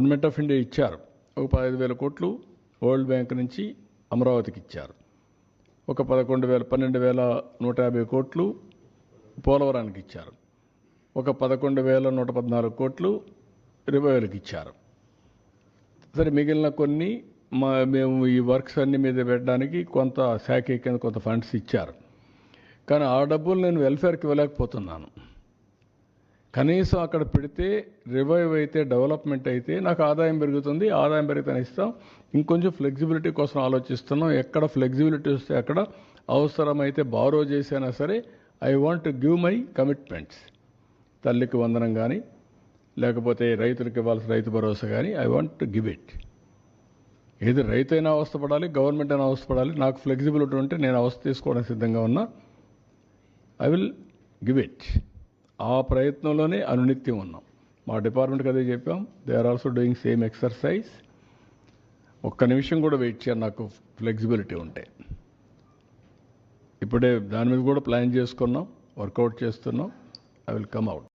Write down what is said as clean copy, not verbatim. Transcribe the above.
Government of India ఇచ్చారు. ఒక 15,000 కోట్లు వరల్డ్ బ్యాంక్ నుంచి అమరావతికి ఇచ్చారు. ఒక 12,150 కోట్లు పోలవరానికి ఇచ్చారు. ఒక 11,114 కోట్లు రివైవల్కి ఇచ్చారు. సరే, మిగిలిన కొన్ని మేము ఈ వర్క్స్ అన్ని మీద పెట్టడానికి కొంత శాఖ కింద కొంత ఫండ్స్ ఇచ్చారు. కానీ ఆ డబ్బులు నేను వెల్ఫేర్కి ఇవ్వలేకపోతున్నాను. కనీసం అక్కడ పెడితే రివైవ్ అయితే, డెవలప్మెంట్ అయితే నాకు ఆదాయం పెరుగుతుంది. ఆదాయం పెరిగితే ఇస్తాం. ఇంకొంచెం ఫ్లెక్సిబిలిటీ కోసం ఆలోచిస్తున్నాం. ఎక్కడ ఫ్లెక్సిబిలిటీ వస్తే అక్కడ అవసరమైతే బారో చేసైనా సరే I want to give my commitments. తల్లికి వందనం కానీ, లేకపోతే రైతులకు ఇవ్వాల్సిన రైతు భరోసా కానీ I want to give it. ఏది రైతైనా అవస్థపడాలి, గవర్నమెంట్ అయినా అవస్థపడాలి. నాకు ఫ్లెక్సిబిలిటీ ఉంటే నేను అవస్థ తీసుకోవడానికి సిద్ధంగా ఉన్నా. I will give it. ఆ ప్రయత్నంలోనే అనునిత్యం ఉన్నాం. మా డిపార్ట్మెంట్కి అదే చెప్పాం. They are also doing same exercise. ఒక్క నిమిషం కూడా వెయిట్ చేయాలి నాకు ఫ్లెక్సిబిలిటీ ఉంటే. ఇప్పుడే దాని మీద కూడా ప్లాన్ చేసుకున్నాం, వర్కౌట్ చేస్తున్నాం. I will come out.